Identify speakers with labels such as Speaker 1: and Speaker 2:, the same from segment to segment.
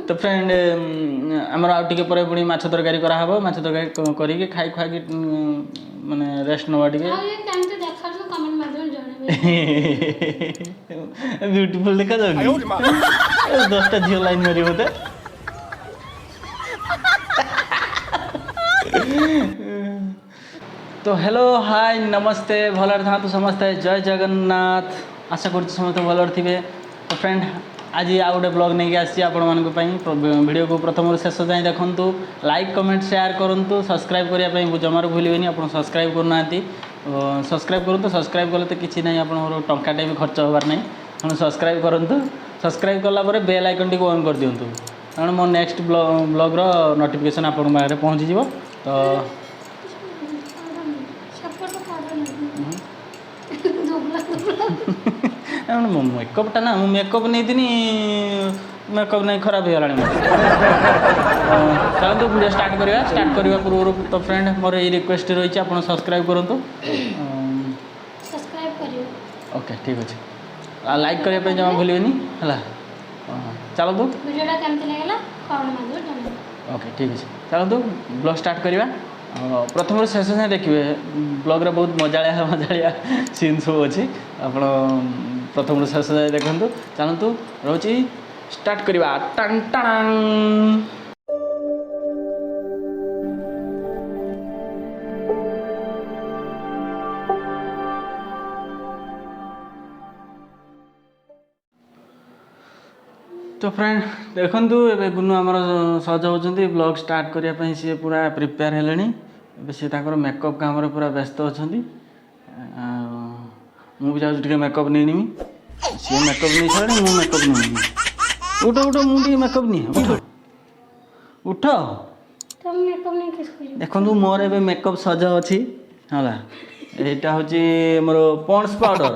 Speaker 1: तो फ्रेंड आमर आउ टिके पर पुणी माछ तरकारी कराहब माछ तरकारी करके खाई खुआकी माने रेस्ट नवा टिके ब्यूटीफुल देखा जाओ 10टा झील लाइन मारी मते तो हेलो हाय नमस्ते भलर था तो समस्ते जय जगन्नाथ आशा कर समस्त भलर थे। तो फ्रेंड आज आ गोटे ब्लॉग नहीं आसी वीडियो को प्रथम शेष जाए देखूँ लाइक कमेंट शेयर करूँ सब्सक्राइब करने जमार भूलें आप सब्सक्राइब करना सब्सक्राइब करूँ सब्सक्राइब कले तो किसी ना आप टंकाटे भी खर्च होबार नहीं तेणु सब्सक्राइब करूँ सब्सक्राइब कलापर बेल आइकन टी ऑन कर दिंतु कारण मो नेक्स्ट ब्लॉगर नोटिफिकेशन आपण पाखे पहुँची तो मेकअपटा ना मेकअप नहीं मेकअप नहीं खराब हो गला चलो वीडियो स्टार्ट करने पूर्व तो फ्रेंड मोर ये रिक्वेस्ट रही आप सब्सक्राइब करूँ ओके ठीक अच्छे लाइक करने जमा भूलें है चलो ओके ठीक अच्छे चलो ब्लॉग स्टार्ट करवा प्रथम शेष जाए देखिए ब्लॉग बहुत मजाया सीन सब अच्छी आप प्रथम शेष जाए देखूँ चलतु रोची स्टार्ट करवा टांग टांग तो फ्रेंड देखूँ ए गुनु आमर सहज होती ब्लॉग स्टार्ट करने सी पूरा प्रिपेयर है सी मेकअप काम पूरा व्यस्त अच्छा मुझे जाऊँ मेकअप नहीं नीमी सी मेकअप नहीं सारे मु मेकअप नहीं उठ उठ मुझे मेकअप नहीं उठ देखो मोर ए मेकअप सज अच्छी है यहाँ हूँ मोर पॉन्ड्स पाउडर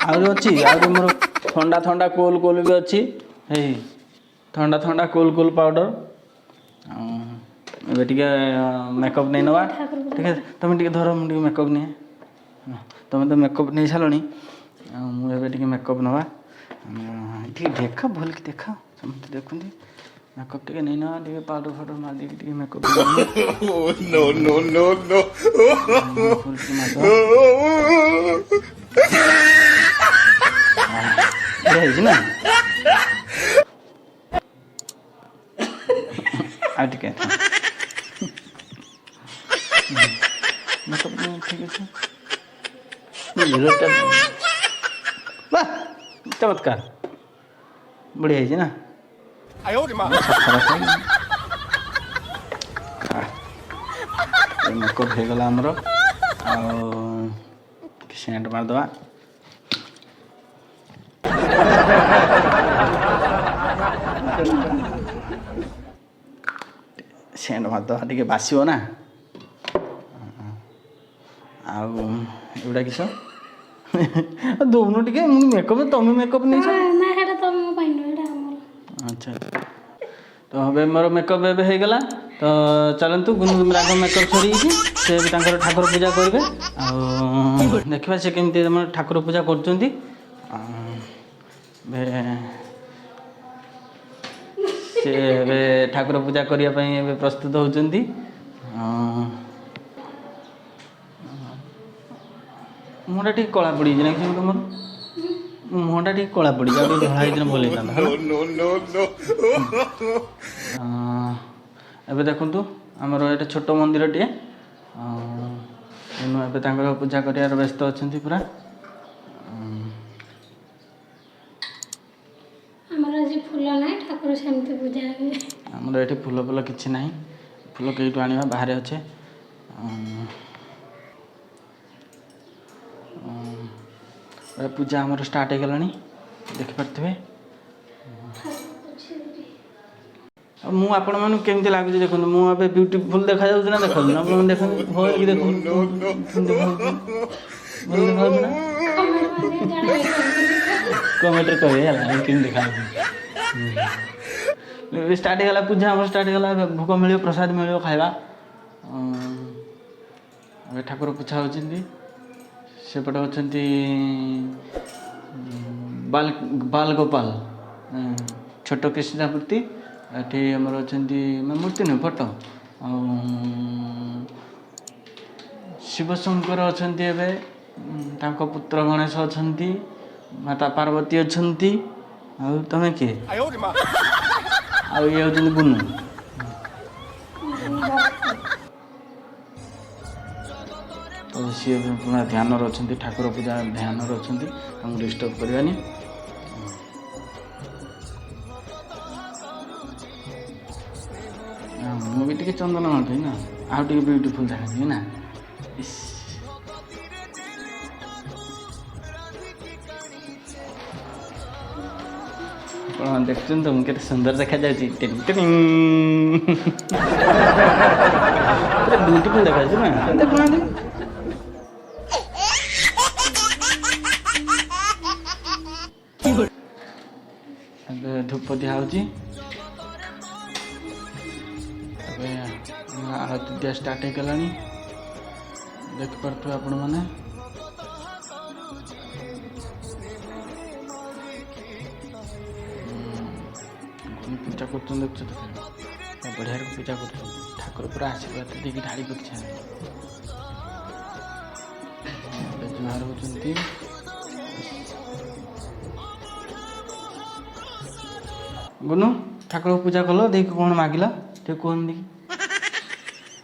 Speaker 1: आछी आ मोर ठंडा ठंडा कूल कूल भी अच्छी है ठंडा ठंडा कूल कूल पाउडर ए मेकअप नहीं नवा ठीक है तुम टे धर मुझे मेकअप नहीं तुम तो मेकअप नहीं सारे मुझे मेकअप नवा देख भल कि देख समस्त देखुं मेकअप टे नहीं ना टे पाउडर फाउडर मार दी मेकअप ना आटे मेकअप ठीक अच्छे चमत्कार बढ़िया है ना मेकअप हो गला आमर सेंट मारदे सेंट मारदे टे बासिब ना आउटा किस दौन टे मेकअप तुम मेकअप नहीं अच्छा तो हम मोर मेकअप ए होगा तो चलतु गुनुराग मेकअप सरी से ठाकुर पूजा करेंगे देखा से केमी ठाकुर पूजा कर ठाकुर पूजा करने प्रस्तुत होती मुहटा टी कला पड़ी ना कि मोर मुहटा टी कला पड़ी धड़ा भल ए देखु आमर ये छोट मंदिर टे तेणु पूजा कर व्यस्त अच्छा पूरा आमर ये फूल फूल किसी ना फूल कईटू आने बाहर अच्छे पूजा आमर स्टार्ट हो गलानी देखिपे मुझे आपण मन केमती लगुच देखो मुझे ब्यूटीफुल देखा ना देखो देख भल देख कमेंट कहे केम देखा स्टार्ट होगा पूजा आम स्टार्ट होगा भोग मिल प्रसाद मिल खावा ठाकुर पूछा होती सेपटे अच्छा बाल गोपाल छोट कृष्ण मूर्ति एठी हमर अछंती मूर्ति न फोटो शिव शंकर अछंती एबे तांको पुत्र गणेश अछंती माता पार्वती अछंती आ तमे के आ ये होचंती गुनु तो सी पूरा ध्यान अच्छे ठाकुर पूजा ध्यान अच्छे डिस्टर्ब करवानी मुझे चंदन माथि ना आउ टे ब्यूटीफुल देखा ना देखते तो मुझे सुंदर देखा जाए ब्यूटीफुल देखा ना देखना धूप दिया आरती दिया स्टार्ट हो गला देखिपे आपण मैंने पूजा कर बढ़िया पूजा कर ठाकुर पूरा आशीर्वाद देखिए ढाड़ी पड़छा जुहार होती गुनु ठाकुर पूजा कल देख कौन मागिला ते कौन देखी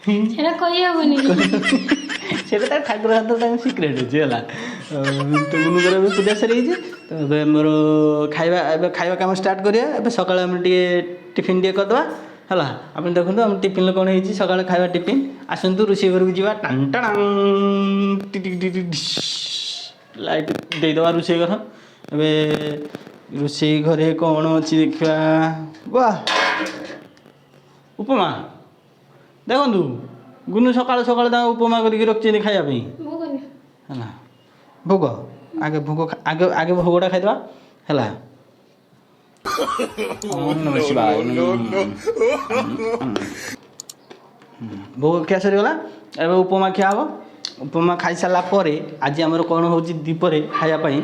Speaker 2: सेटा कहि हबनी
Speaker 1: सेटा ठाकुर हाथ सिक्रेट अछि हला तो गुनु करे पूजा सरी जे तो एबे मोर खाइबा काम स्टार्ट करिया एबे सकाळ हम टिफिन टे कर दवा हला आपण देखंतु हम टिफिन कोन हेछि सकाळ खाइबा टिफिन आसंतु रुसी घर को जीवा टन टन लाइट दे दवा रुसी घर एबे रुसी घरे कौन अच्छी देखा वाह उपमा देखु गुनु सकाल सकाल उपमा करके रखी खायापी है भोग आगे भोग आगे आगे भोगटा खाईदवा है नम शिवाय भोग खिया सरीगला एवं उपमा खिया हम उपमा खाई सारा पर आज आमर कौन हो दीपरे खायापाई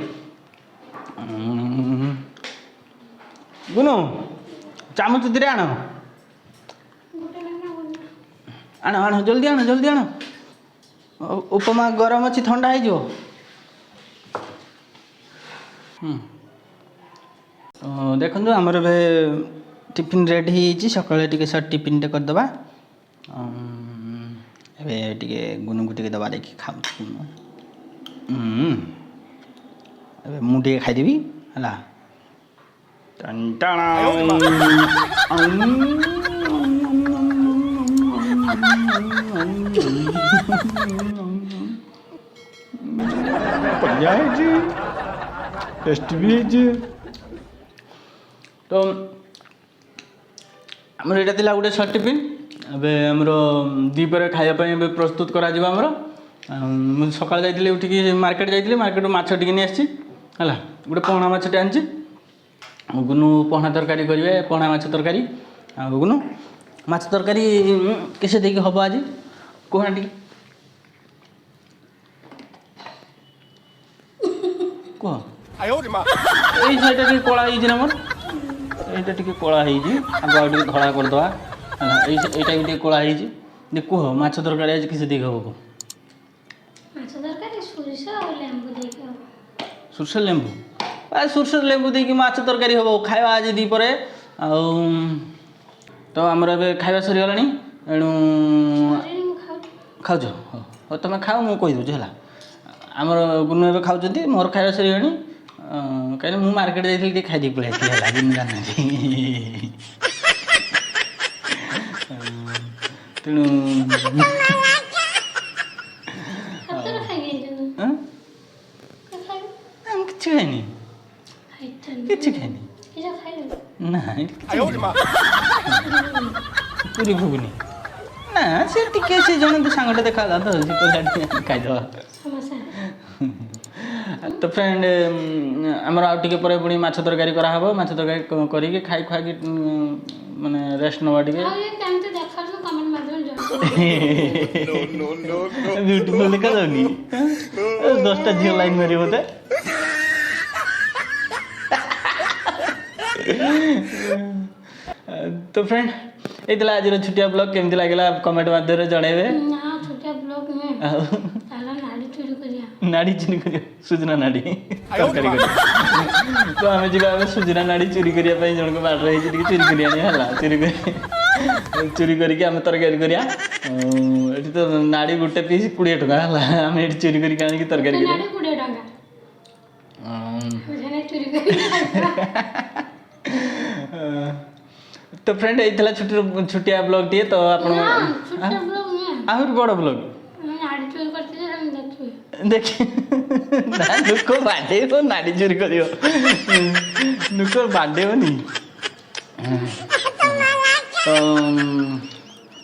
Speaker 1: गुनु चामच दे आण आण आण जल्दी आण उपमा गरम अच्छी ठंडा हो देखो आमर ए टिफिन रेडी हो सका सर्ट टिफिन टे करदे गुनु को दबा देखी खाऊ मुझे खाईदेवी है बढ़िया है जी टेस्ट भी है जी तो आमर यहाँ थी गोटे सर्ट टिफिन एबे आमर दीपर खायापी प्रस्तुत करा मुझे सकाल जाइए उठिक मार्केट जाइए मार्केट माछ टी नहीं आसी है गोटे पहना माछटे आनी गुनु पहना तरकारी करेंगे पहना माछ तरकारी गुनु माछ तरकारी कैसे देखिए हम आज कहना टी कह ये कला होना मोर यहाँ टी कला आगे धड़ा करदे यहाँ भी कला कह माछ तरकारी आज कैसे देखिए हम सुरस लेंबू सुरस लेंबू देखिए माछ तरकारी हम खावा आज दीपर तो आमर ए खावा सरीगला एणु खाऊ हाँ तुम खाओ मुझे कहीदे है आमर गुनु ए खाऊँ मोर खावा सरीगला कहीं मुझे मार्केट जाइए खाई पड़े तेणु किसी खाइनी किसी खाइनी ना पूरी भुगनी ना से टिके से जन सांगटे देखा तो खाईदे तो फ्रेंड आमर आउ टे पर पुणी माछ तरकारी कराहब माछ तरकारी करके खाई खुआकी माने रेस्ट नवा टे ब्यूटीफुल देखा जाऊनी 10टा झील लाइन मारे बोते तो फ्रेंड ये आज छुटिया ब्लॉग केमती लगे कमेंट माध्यम जनइबे
Speaker 2: ना छोटा ब्लॉग में ताला नाड़ी चोरी करिया
Speaker 1: नाड़ी चोरी कर सुजना नाड़ी तरकारी कर तो आम जी सुजना नाड़ी चोरी करने जन को बाट रही चोरी करिया चोरी करके आम तरकारी करिया ये तो नाड़ी गोटे पीस 20 टका है आम ये चोरी करके आनिक तरकारी
Speaker 2: नाड़ी 20 टका मुझे चोरी करिया
Speaker 1: तो फ्रेंड ये छुट्टिया ब्लॉग टी तो आप
Speaker 2: छोटा ब्लॉग में
Speaker 1: आहरी बड़ ब्लॉग
Speaker 2: नाड़ी चोरी करते हम
Speaker 1: देखिए ना लोक बाडेब नाड़ी चोरी कर लोक बाडेबनी तो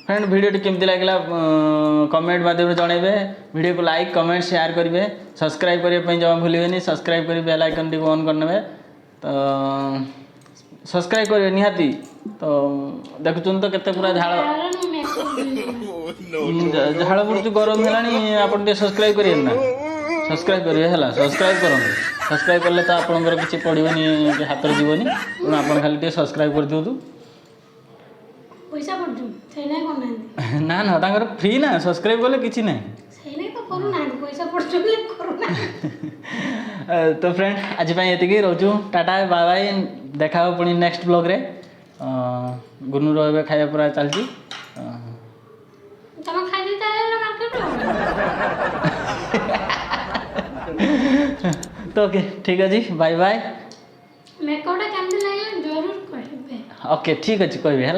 Speaker 1: फ्रेंड वीडियो केमती लगे कमेंट माध्यम जनइबे वीडियो को लाइक कमेंट शेयर करेंगे सब्सक्राइब करने जमा भूलें सब्सक्राइब कर बेल आइकन टी ऑन करने तो सब्सक्राइब करेंगे निहाती तो देखुन तो केते पूरा झाड़ झाड़ बुड़ गरम है आप सब्सक्राइब करेंगे ना सब्सक्राइब करेंगे है सब्सक्राइब करूँ सब्सक्राइब कले तो आपंकर किसी पड़ोनी हाथ जीवनी तेणु आप खाली सब्सक्राइब कर दिंतु
Speaker 2: पैसा पड़ू से
Speaker 1: ना ना तांकर फ्री ना सब्सक्राइब कले किसी ना
Speaker 2: तो करूना पैसा पड़ू करूना
Speaker 1: तो फ्रेंड आज ये रोचु टाटा बाय बाय देखा पुणी नेक्स्ट ब्लॉग रे गुनूर ए खाया पूरा चलती
Speaker 2: तुम खाई मार्केट
Speaker 1: तो ओके ठीक अच्छे बाय बाय
Speaker 2: मेकअपटा केमती लगे जरूर कहबे
Speaker 1: ओके ठीक अच्छे कहबे है